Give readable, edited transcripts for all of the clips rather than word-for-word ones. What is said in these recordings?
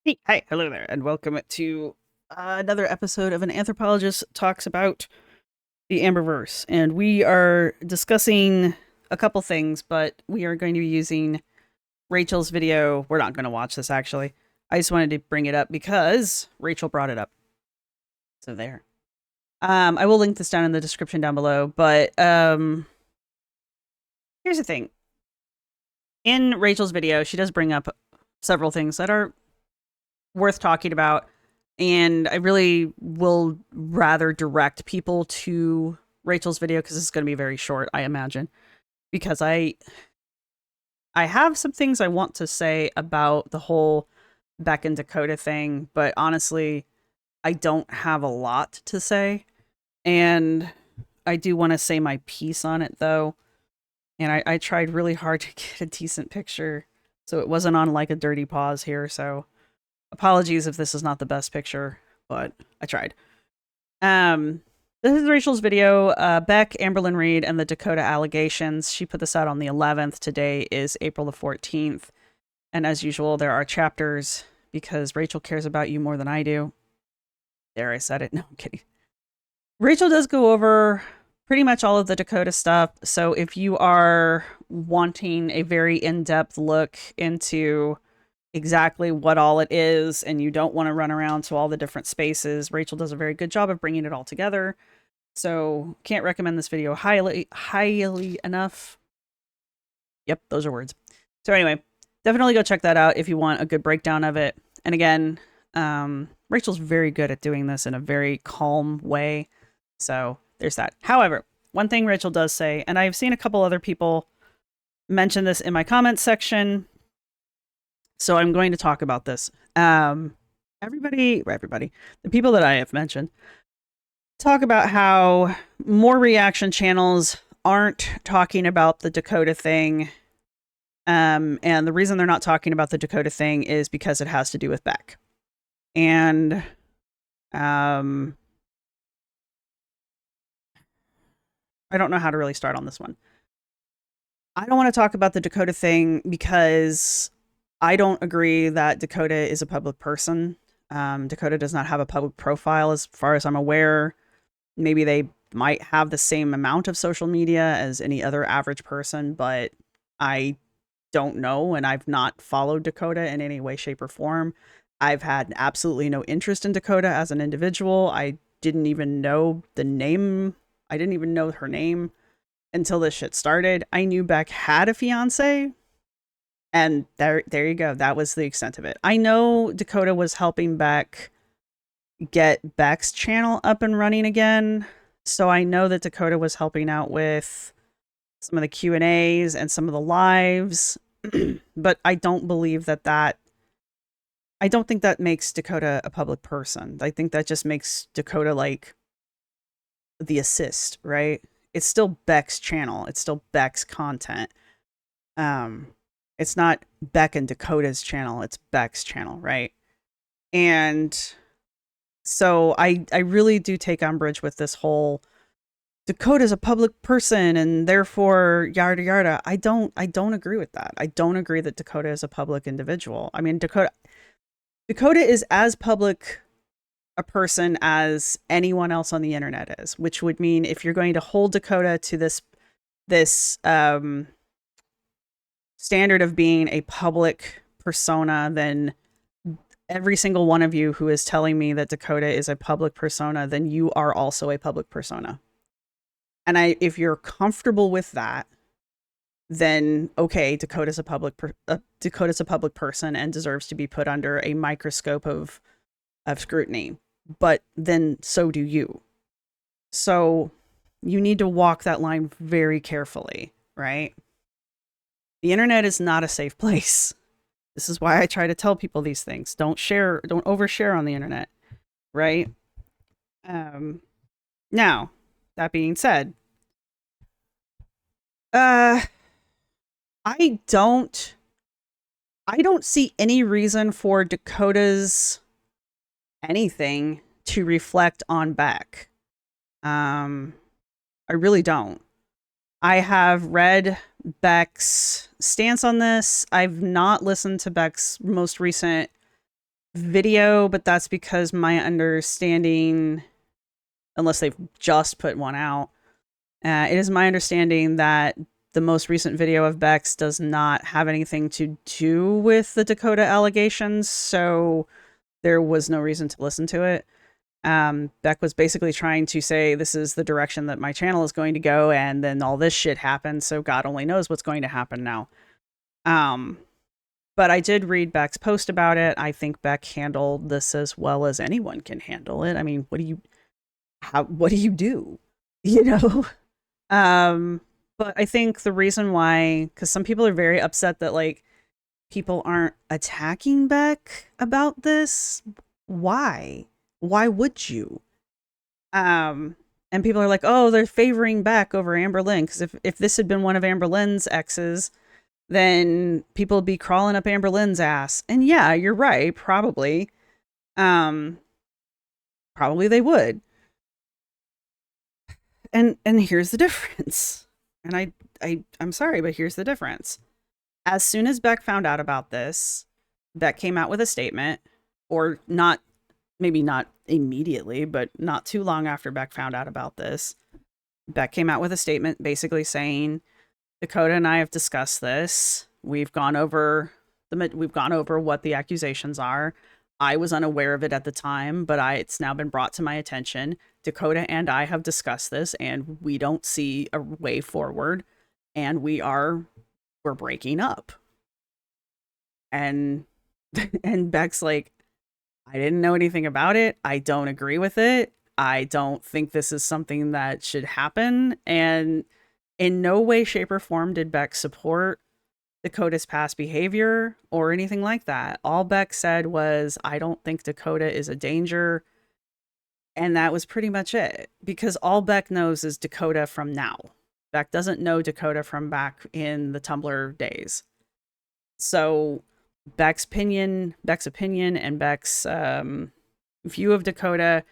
Hey, hi, hello there, and welcome to another episode of An Anthropologist Talks About the Amberverse. And we are discussing a couple things, but we are going to be using Rachel's video. We're not going to watch this, actually. I just wanted to bring it up because Rachel brought it up. So there. I will link this down in the description down below, but here's the thing. In Rachel's video, she does bring up several things that are worth talking about. And I really will rather direct people to Rachel's video because it's going to be very short, I imagine. Because I have some things I want to say about the whole Beck and Dakota thing, but honestly, I don't have a lot to say. And I do want to say my piece on it, though. And I tried really hard to get a decent picture, so it wasn't on like a dirty pause here, so apologies if this is not the best picture, but I tried. This is Rachel's video. Beck, Amberlynn Reed, and the Dakota allegations. She put this out on the 11th. Today is April the 14th. And as usual, there are chapters because Rachel cares about you more than I do. There, I said it. No, I'm kidding. Rachel does go over pretty much all of the Dakota stuff. So if you are wanting a very in-depth look into exactly what all it is and you don't want to run around to all the different spaces, Rachel does a very good job of bringing it all together. So can't recommend this video highly enough. Yep, those are words. So anyway, definitely go check that out if you want a good breakdown of it. And again, Rachel's very good at doing this in a very calm way. So there's that. However, one thing Rachel does say, and I've seen a couple other people mention this in my comments section, so I'm going to talk about this. Everybody, the people that I have mentioned, talk about how more reaction channels aren't talking about the Dakota thing. And the reason they're not talking about the Dakota thing is because it has to do with Beck. And I don't know how to really start on this one. I don't want to talk about the Dakota thing because I don't agree that Dakota is a public person. Dakota does not have a public profile as far as I'm aware. Maybe they might have the same amount of social media as any other average person, but I don't know, and I've not followed Dakota in any way, shape, or form. I've had absolutely no interest in Dakota as an individual. I didn't even know the name. I didn't even know her name until this shit started. I knew Beck had a fiance, and there you go. That was the extent of it. I know Dakota was helping Beck get Beck's channel up and running again. So I know that Dakota was helping out with some of the Q&As and some of the lives, but I don't believe that I don't think that makes Dakota a public person. I think that just makes Dakota like the assist, right? It's still Beck's channel. It's still Beck's content. It's not Beck and Dakota's channel. It's Beck's channel, right? And so I really do take umbrage with this whole Dakota's a public person and therefore yada yada. I don't agree with that. I don't agree that Dakota is a public individual. I mean, Dakota is as public a person as anyone else on the internet is, which would mean if you're going to hold Dakota to this standard of being a public persona, then every single one of you who is telling me that Dakota is a public persona, then you are also a public persona. And if you're comfortable with that, then okay, Dakota's a public person and deserves to be put under a microscope of scrutiny. But then so do you. So you need to walk that line very carefully, right? The internet is not a safe place. This is why I try to tell people these things. Don't overshare on the internet, right? Now, that being said, I don't see any reason for Dakota's anything to reflect on Beck. I really don't. I have read Beck's stance on this. I've not listened to Beck's most recent video, but that's because my understanding, unless they've just put one out, it is my understanding that the most recent video of Beck's does not have anything to do with the Dakota allegations, so there was no reason to listen to it. Beck was basically trying to say this is the direction that my channel is going to go, and then all this shit happened, so God only knows what's going to happen now. But I did read Beck's post about it. I think Beck handled this as well as anyone can handle it. I mean, what do you do? You know? But I think the reason why, because some people are very upset that like people aren't attacking Beck about this. Why? Why would you? And people are like, oh, they're favoring Beck over Amberlynn. Because if this had been one of Amberlynn's exes, then people would be crawling up Amberlynn's ass. And yeah, you're right, probably. Probably they would. And here's the difference. And I'm sorry, but here's the difference. As soon as Beck found out about this, Beck came out with a statement, or not, maybe not immediately, but not too long after Beck found out about this. Beck came out with a statement basically saying, Dakota and I have discussed this. We've gone over what the accusations are. I was unaware of it at the time, but it's now been brought to my attention. Dakota and I have discussed this, and we don't see a way forward, and we're breaking up. And Beck's like, I didn't know anything about it. I don't agree with it. I don't think this is something that should happen. And in no way, shape, or form did Beck support Dakota's past behavior or anything like that. All Beck said was, I don't think Dakota is a danger. And that was pretty much it. Because all Beck knows is Dakota from now. Beck doesn't know Dakota from back in the Tumblr days. So Beck's opinion and Beck's view of Dakota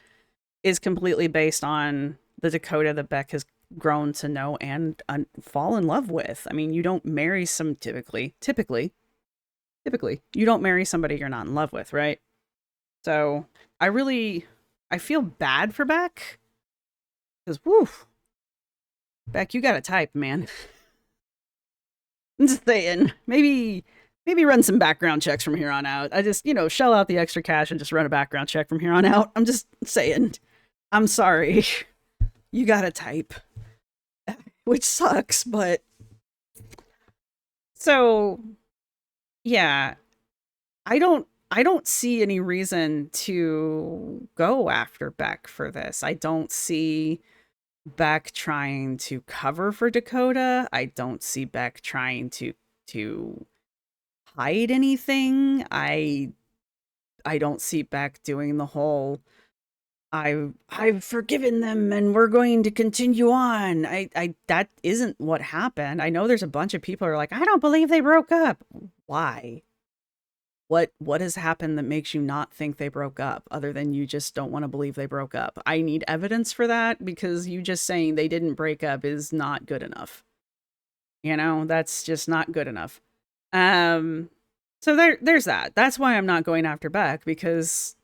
is completely based on the Dakota that Beck has grown to know and fall in love with. I mean, you don't marry typically, you don't marry somebody you're not in love with, right? So I feel bad for Beck. Because, woof. Beck, you got a type, man. I'm just saying, maybe run some background checks from here on out. I just, shell out the extra cash and just run a background check from here on out. I'm just saying. I'm sorry. You got a type. Which sucks, but... So, yeah. I don't see any reason to go after Beck for this. I don't see Beck trying to cover for Dakota. I don't see Beck trying to hide anything. I don't see Beck doing the whole I've forgiven them and we're going to continue on. That isn't what happened. I know there's a bunch of people who are like, I don't believe they broke up. Why? What has happened that makes you not think they broke up, other than you just don't want to believe they broke up? I need evidence for that, because you just saying they didn't break up is not good enough. That's just not good enough. So there's that. That's why I'm not going after Beck, because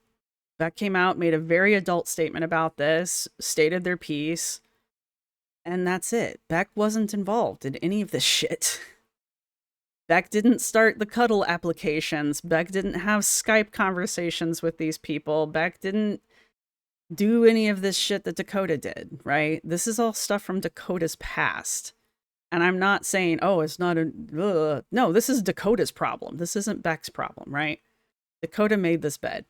Beck came out, made a very adult statement about this, stated their piece, and that's it. Beck wasn't involved in any of this shit. Beck didn't start the cuddle applications. Beck didn't have Skype conversations with these people. Beck didn't do any of this shit that Dakota did, right? This is all stuff from Dakota's past. And I'm not saying, oh, it's not no, this is Dakota's problem. This isn't Beck's problem, right? Dakota made this bed.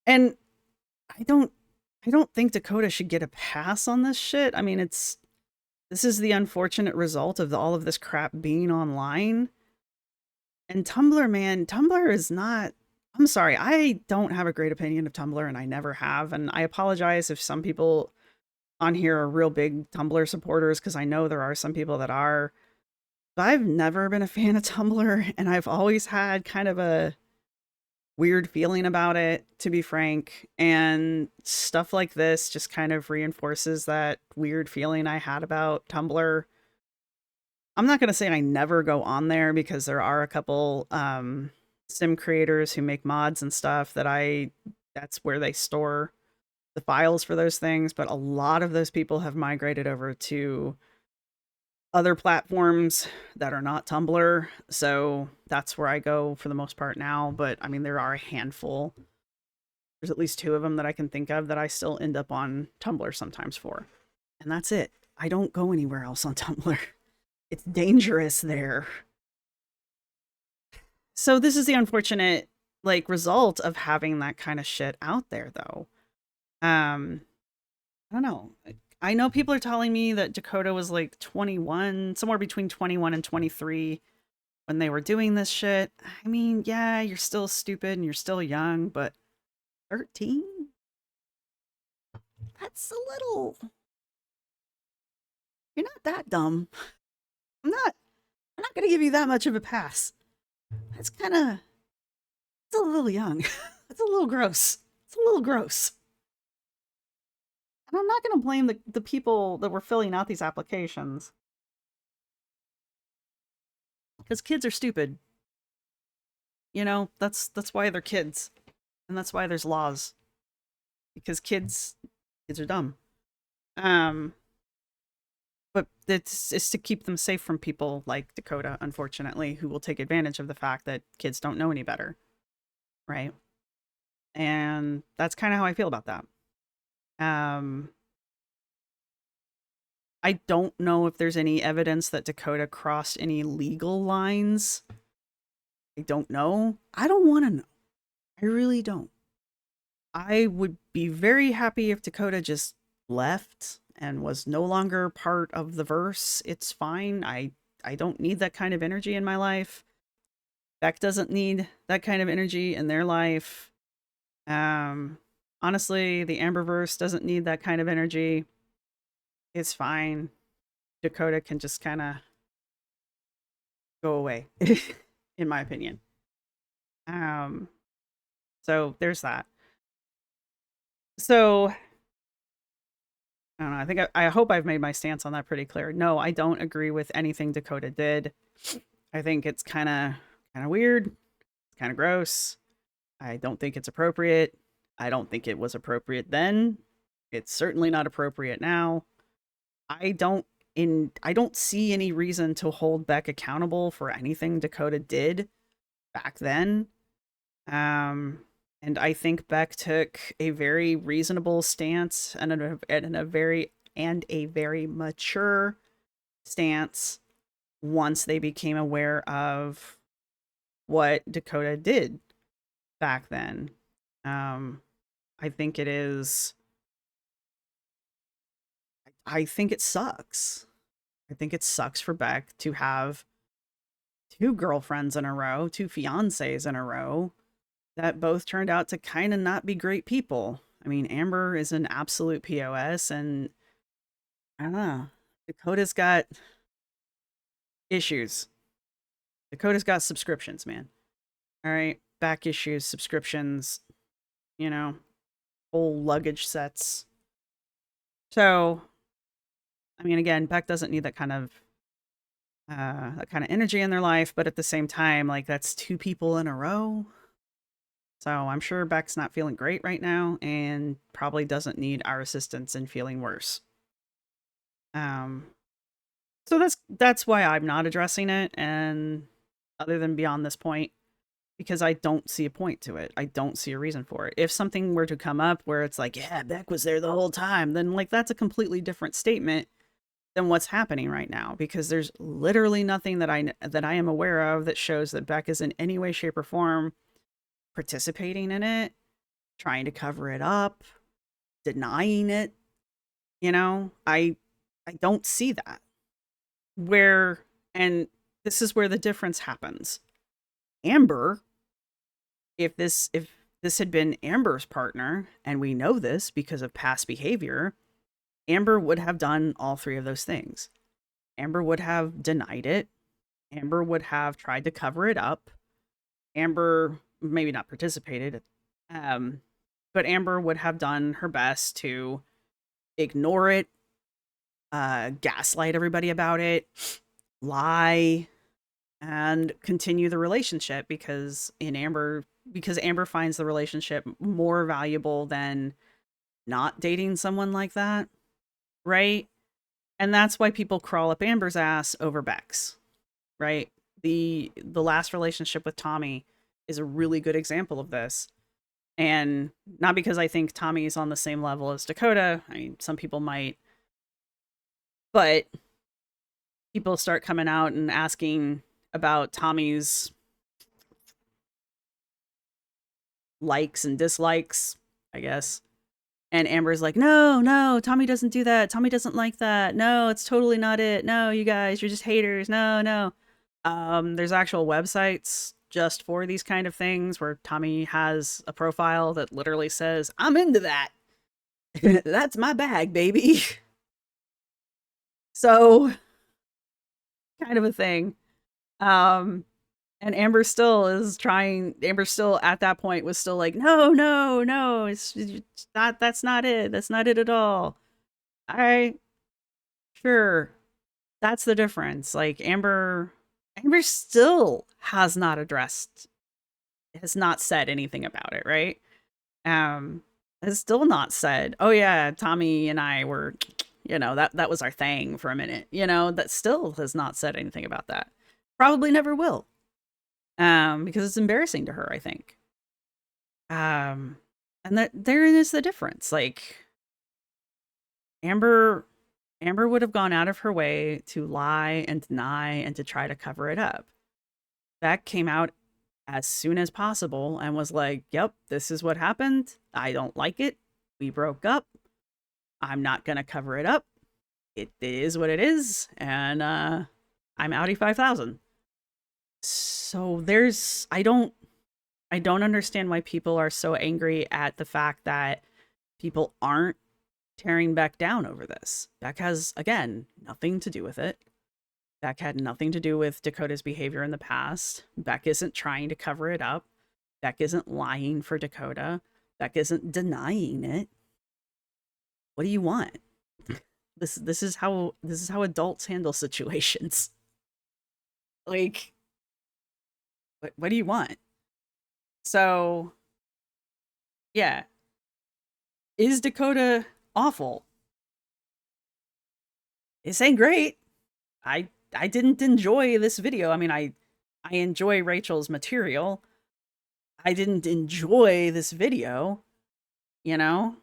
And I don't think Dakota should get a pass on this shit. I mean, this is the unfortunate result of all of this crap being online. And Tumblr, man, Tumblr is not... I'm sorry, I don't have a great opinion of Tumblr, and I never have. And I apologize if some people on here are real big Tumblr supporters, because I know there are some people that are. But I've never been a fan of Tumblr, and I've always had kind of a weird feeling about it, to be frank. And stuff like this just kind of reinforces that weird feeling I had about Tumblr. I'm not going to say I never go on there, because there are a couple sim creators who make mods and stuff that's where they store the files for those things, but a lot of those people have migrated over to other platforms that are not Tumblr. So that's where I go for the most part now. But I mean, there are a handful. There's at least two of them that I can think of that I still end up on Tumblr sometimes for. And that's it. I don't go anywhere else on Tumblr. It's dangerous there. So this is the unfortunate result of having that kind of shit out there though. I don't know. I know people are telling me that Dakota was like 21, somewhere between 21 and 23 when they were doing this shit. I mean, yeah, you're still stupid and you're still young, but 13? That's a little. You're not that dumb. I'm not going to give you that much of a pass. That's kind of. It's a little young. It's a little gross. It's a little gross. And I'm not going to blame the people that were filling out these applications. Because kids are stupid. You know, that's why they're kids. And that's why there's laws. Because kids are dumb. But it's to keep them safe from people like Dakota, unfortunately, who will take advantage of the fact that kids don't know any better. Right? And that's kind of how I feel about that. I don't know if there's any evidence that Dakota crossed any legal lines. I don't know. I don't want to know. I really don't. I would be very happy if Dakota just left and was no longer part of the verse. It's fine. I don't need that kind of energy in my life. Beck doesn't need that kind of energy in their life. Honestly, the Amberverse doesn't need that kind of energy. It's fine. Dakota can just kind of go away, in my opinion. So there's that. So I don't know. I think I hope I've made my stance on that pretty clear. No, I don't agree with anything Dakota did. I think it's kind of weird. It's kind of gross. I don't think it's appropriate. I don't think it was appropriate then. It's certainly not appropriate now. I don't see any reason to hold Beck accountable for anything Dakota did back then. And I think Beck took a very reasonable stance and a very mature stance once they became aware of what Dakota did back then. I think it is. I think it sucks. I think it sucks for Beck to have two girlfriends in a row, two fiancés in a row that both turned out to kind of not be great people. I mean, Amber is an absolute POS, and I don't know. Dakota's got issues. Dakota's got subscriptions, man. All right. Back issues, subscriptions, you know, whole luggage sets. So, I mean, again, Beck doesn't need that kind of energy in their life, but at the same time, like, that's two people in a row. So I'm sure Beck's not feeling great right now and probably doesn't need our assistance in feeling worse. So that's why I'm not addressing it, and other than beyond this point, because I don't see a point to it. I don't see a reason for it. If something were to come up where it's like, yeah, Beck was there the whole time, then like that's a completely different statement than what's happening right now, because there's literally nothing that I am aware of that shows that Beck is in any way, shape, or form participating in it, trying to cover it up, denying it. You know, I don't see that. And this is where the difference happens. Amber, if this had been Amber's partner, and we know this because of past behavior, Amber would have done all three of those things. Amber would have denied it. Amber would have tried to cover it up. Amber maybe not participated, but Amber would have done her best to ignore it, gaslight everybody about it, lie, and continue the relationship because Amber finds the relationship more valuable than not dating someone like that, right? And that's why people crawl up Amber's ass over Beck's, right? The last relationship with Tommy is a really good example of this. And not because I think Tommy is on the same level as Dakota. I mean, some people might, but people start coming out and asking about Tommy's likes and dislikes, I guess. And Amber's like, no, no, Tommy doesn't do that. Tommy doesn't like that. No, it's totally not it. No, you guys, you're just haters. No, no. There's actual websites just for these kind of things where Tommy has a profile that literally says, I'm into that. That's my bag, baby. So, kind of a thing. Um, and Amber still at that point was still like, no, no, no, it's not, that's not it. That's not it at all. All right, sure. That's the difference. Like Amber still has not said anything about it, right? Has still not said, "Oh yeah, Tommy and I were, that was our thing for a minute." That still has not said anything about that. Probably never will. Because it's embarrassing to her, I think. And that therein is the difference. Like Amber Amber would have gone out of her way to lie and deny and to try to cover it up. Beck came out as soon as possible and was like, "Yep, this is what happened. I don't like it. We broke up. I'm not going to cover it up. It is what it is, and I'm outie 5,000." So I don't understand why people are so angry at the fact that people aren't tearing Beck down over this. Beck has, again, nothing to do with it. Beck had nothing to do with Dakota's behavior in the past. Beck isn't trying to cover it up. Beck isn't lying for Dakota. Beck isn't denying it. What do you want? This is how adults handle situations. Like, what do you want? So, yeah. Is Dakota awful? This ain't great. I didn't enjoy this video. I mean, I enjoy Rachel's material. I didn't enjoy this video, you know?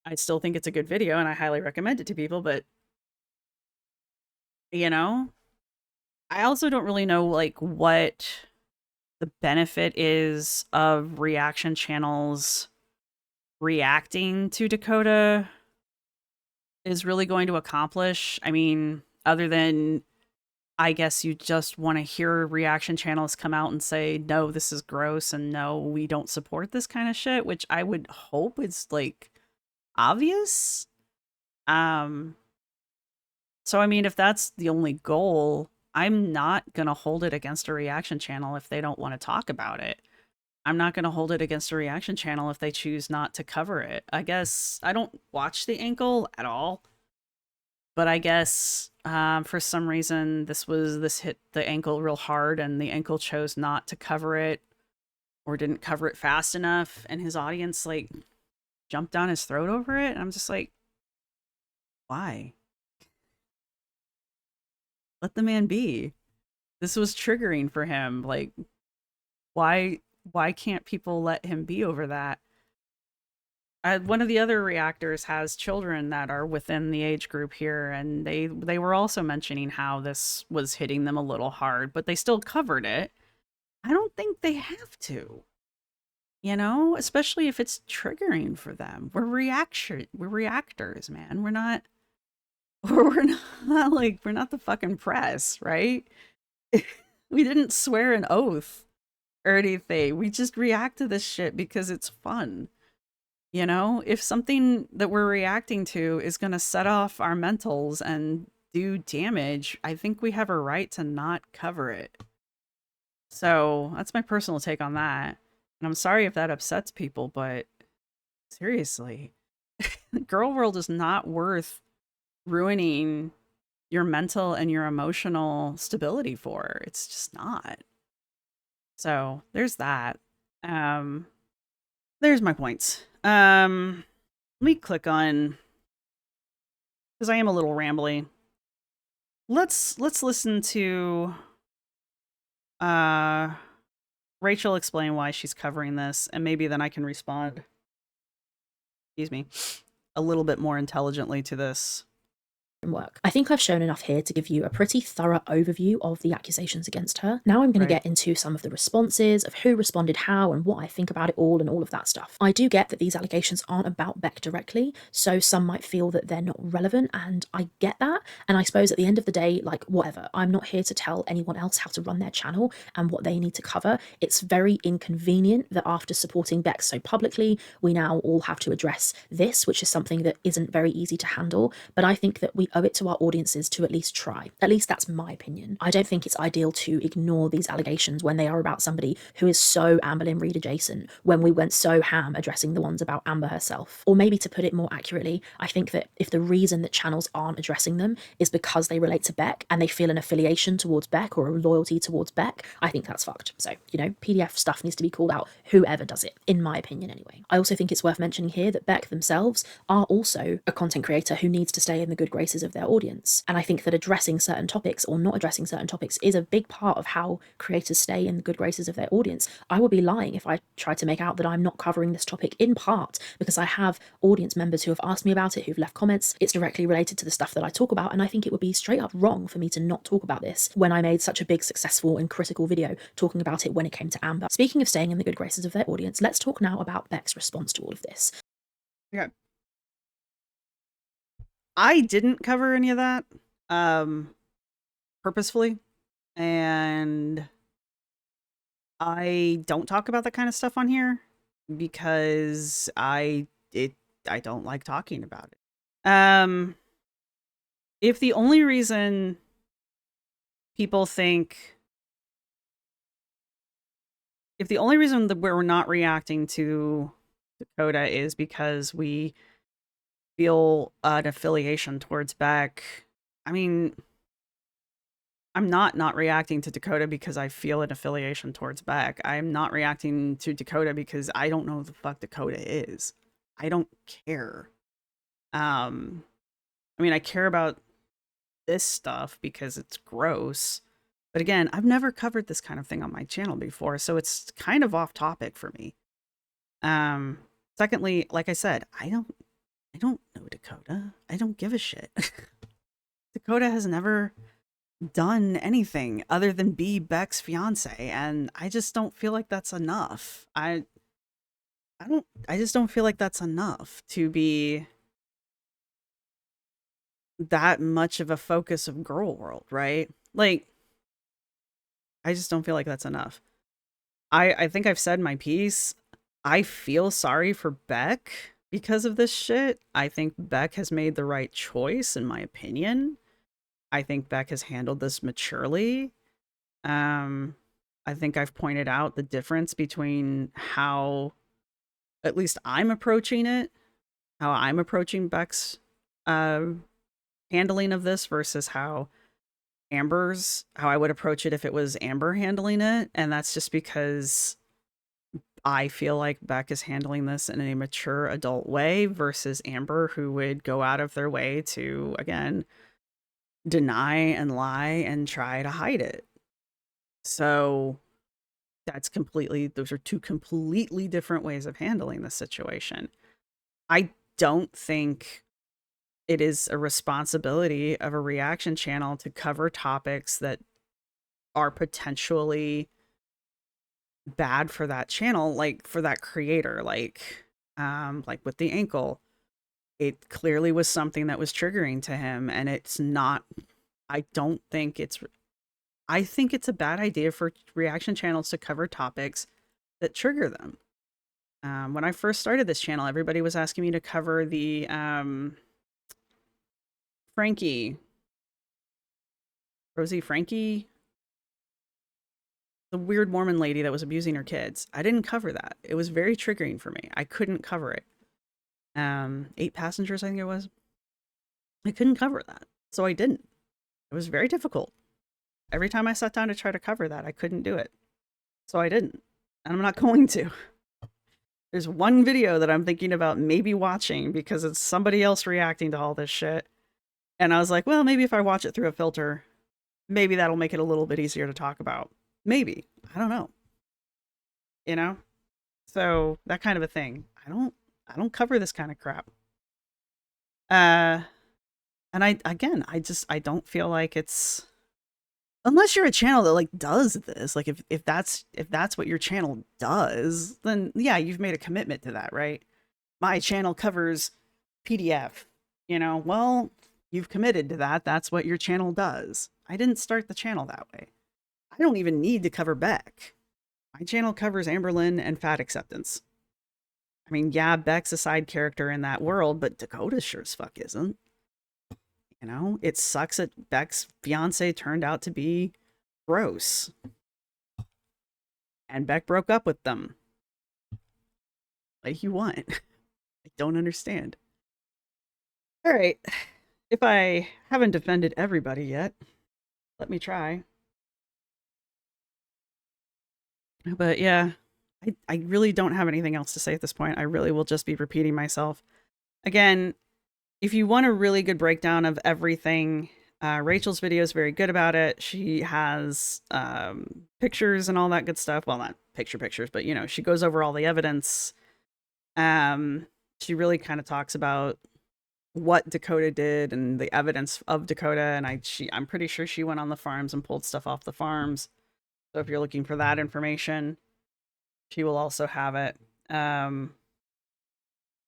I still think it's a good video and I highly recommend it to people, but you know, I also don't really know like what the benefit is of reaction channels reacting to Dakota is really going to accomplish. I mean, other than I guess you just want to hear reaction channels come out and say, no, this is gross and no, we don't support this kind of shit, which I would hope is like obvious. Um, so I mean, if that's the only goal, I'm not gonna hold it against a reaction channel if they don't want to talk about it. I'm not gonna hold it against a reaction channel if they choose not to cover it. I guess I don't watch the ankle at all. But I guess for some reason this hit the ankle real hard and the ankle chose not to cover it or didn't cover it fast enough and his audience like jumped down his throat over it. And I'm just like, why? Let the man be. This was triggering for him. Like, why can't people let him be over that? One of the other reactors has children that are within the age group here, and they were also mentioning how this was hitting them a little hard, but they still covered it. I don't think they have to, especially if it's triggering for them. We're reactors, man. We're not we're not the fucking press, right? We didn't swear an oath or anything. We just react to this shit because it's fun. If something that we're reacting to is going to set off our mentals and do damage, I think we have a right to not cover it. So that's my personal take on that. And I'm sorry if that upsets people, but seriously, Girl World is not worth ruining your mental and your emotional stability for. It's just not. So there's that. Um, there's my points. Let me click on, because I am a little rambly. Let's listen to uh Rachel explain why she's covering this, and maybe then I can respond, excuse me, a little bit more intelligently to this. Work. I think I've shown enough here to give you a pretty thorough overview of the accusations against her. Now I'm going to get into some of the responses, of who responded how and what I think about it all and all of that stuff. I do get that these allegations aren't about Beck directly, so some might feel that they're not relevant, and I get that. And I suppose at the end of the day, like, whatever, I'm not here to tell anyone else how to run their channel and what they need to cover. It's very inconvenient that after supporting Beck so publicly, we now all have to address this, which is something that isn't very easy to handle. But I think that we owe it to our audiences to at least try. At least that's my opinion. I don't think it's ideal to ignore these allegations when they are about somebody who is so Amberlynn Reid adjacent, when we went so ham addressing the ones about Amber herself. Or maybe to put it more accurately, I think that if the reason that channels aren't addressing them is because they relate to Beck and they feel an affiliation towards Beck or a loyalty towards Beck, I think that's fucked. So, you know, PDF stuff needs to be called out, whoever does it, in my opinion anyway. I also think it's worth mentioning here that Beck themselves are also a content creator who needs to stay in the good graces of their audience. And I think that addressing certain topics or not addressing certain topics is a big part of how creators stay in the good graces of their audience. I would be lying if I tried to make out that I'm not covering this topic, in part because I have audience members who have asked me about it, who've left comments. It's directly related to the stuff that I talk about, and I think it would be straight up wrong for me to not talk about this when I made such a big, successful and critical video talking about it when it came to Amber. Speaking of staying in the good graces of their audience, let's talk now about Beck's response to all of this. Okay. I didn't cover any of that purposefully, and I don't talk about that kind of stuff on here because I don't like talking about it. If the only reason people think, if the only reason that we're not reacting to Dakota is because we feel an affiliation towards Beck, I mean, I'm not reacting to Dakota because I feel an affiliation towards Beck. I'm not reacting to Dakota because I don't know who the fuck Dakota is. I don't care. I mean, I care about this stuff because it's gross. But again, I've never covered this kind of thing on my channel before, so it's kind of off topic for me. Secondly, like I said, I don't know Dakota. I don't give a shit. Dakota has never done anything other than be Beck's fiance, and I just don't feel like that's enough. I just don't feel like that's enough to be that much of a focus of girl world, right? Like, I just don't feel like that's enough. I think I've said my piece. I feel sorry for Beck because of this shit. I think Beck has made the right choice, in my opinion. I think Beck has handled this maturely. I think I've pointed out the difference between how, at least I'm approaching it, how I'm approaching Beck's handling of this versus how I would approach it if it was Amber handling it. And that's just because I feel like Beck is handling this in a mature adult way versus Amber, who would go out of their way to, again, deny and lie and try to hide it. So those are two completely different ways of handling the situation. I don't think it is a responsibility of a reaction channel to cover topics that are potentially bad for that channel, like for that creator, like with the ankle. It clearly was something that was triggering to him, and it's not, I don't think it's, I think it's a bad idea for reaction channels to cover topics that trigger them. When I first started this channel, everybody was asking me to cover the Rosie Frankie, the weird Mormon lady that was abusing her kids. I didn't cover that. It was very triggering for me. I couldn't cover it. 8 passengers, I think it was. I couldn't cover that, so I didn't. It was very difficult. Every time I sat down to try to cover that, I couldn't do it. So I didn't. And I'm not going to. There's one video that I'm thinking about maybe watching because it's somebody else reacting to all this shit. And I was like, well, maybe if I watch it through a filter, maybe that'll make it a little bit easier to talk about. Maybe. I don't know. You know? So that kind of a thing. I don't cover this kind of crap. And I don't feel like it's, unless you're a channel that like does this, like if that's what your channel does, then yeah, you've made a commitment to that, right? My channel covers PDF, well, you've committed to that. That's what your channel does. I didn't start the channel that way. I don't even need to cover Beck. My channel covers Amberlynn and fat acceptance. I mean, yeah, Beck's a side character in that world, but Dakota sure as fuck isn't. It sucks that Beck's fiance turned out to be gross. And Beck broke up with them. What do you want? I don't understand. All right. If I haven't defended everybody yet, let me try. But yeah, I really don't have anything else to say at this point. I really will just be repeating myself. Again, if you want a really good breakdown of everything, Rachel's video is very good about it. She has pictures and all that good stuff. Well, not pictures, but she goes over all the evidence. She really kind of talks about what Dakota did and the evidence of Dakota. And I'm pretty sure she went on the farms and pulled stuff off the farms. So if you're looking for that information, she will also have it. And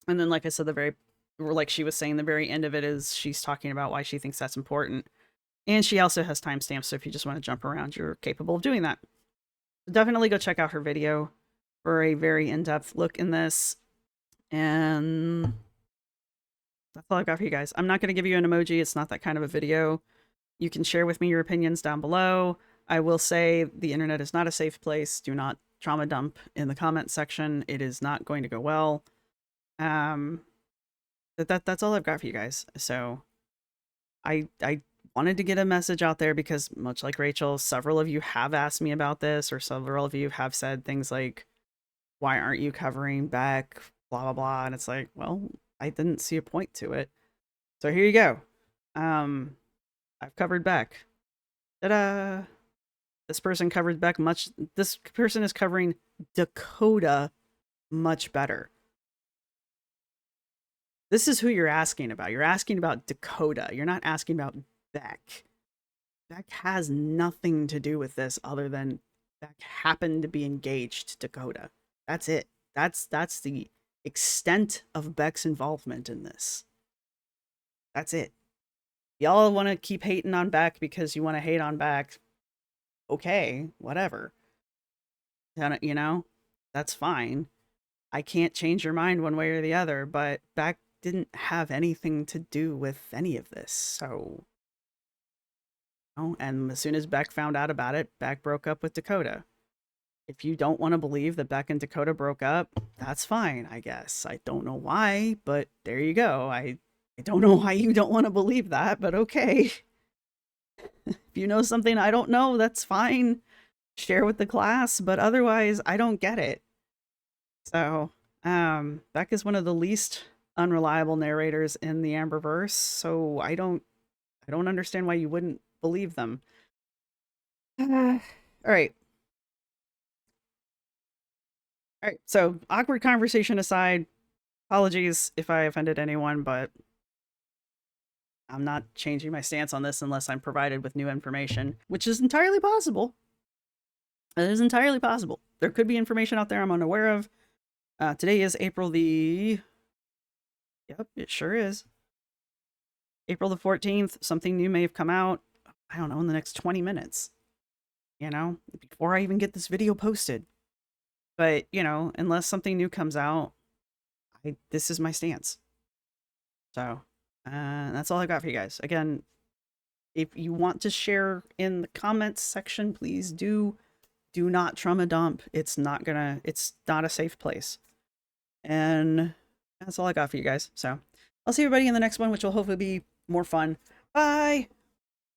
then, like I said, like she was saying, the very end of it is she's talking about why she thinks that's important. And she also has timestamps, so if you just want to jump around, you're capable of doing that. So definitely go check out her video for a very in-depth look in this. And that's all I got for you guys. I'm not going to give you an emoji. It's not that kind of a video. You can share with me your opinions down below. I will say the internet is not a safe place. Do not trauma dump in the comment section. It is not going to go well. That's all I've got for you guys. So I wanted to get a message out there because, much like Rachel, several of you have asked me about this, or several of you have said things like, why aren't you covering Beck, blah blah blah. And it's like, well, I didn't see a point to it, so here you go. I've covered Beck. Ta-da! This person covered Beck much. This person is covering Dakota much better. This is who you're asking about. You're asking about Dakota. You're not asking about Beck. Beck has nothing to do with this other than Beck happened to be engaged to Dakota. That's it. That's the extent of Beck's involvement in this. That's it. Y'all want to keep hating on Beck because you want to hate on Beck. Okay, whatever. That's fine. I can't change your mind one way or the other, but Beck didn't have anything to do with any of this. So, and as soon as Beck found out about it, Beck broke up with Dakota. If you don't want to believe that Beck and Dakota broke up, that's fine, I guess. I don't know why, but there you go. I don't know why you don't want to believe that, but okay. If you know something I don't know, that's fine. Share with the class, but otherwise, I don't get it. So, Beck is one of the least unreliable narrators in the Amberverse, so I don't understand why you wouldn't believe them. All right. All right, so awkward conversation aside, apologies if I offended anyone, but I'm not changing my stance on this unless I'm provided with new information, which is entirely possible. It is entirely possible. There could be information out there I'm unaware of. Today is April the... Yep, it sure is. April the 14th, something new may have come out, I don't know, in the next 20 minutes. Before I even get this video posted. But, unless something new comes out, this is my stance. So, that's all I got for you guys. Again, if you want to share in the comments section, please do not trauma dump. It's not a safe place. And that's all I got for you guys. So, I'll see everybody in the next one, which will hopefully be more fun. Bye!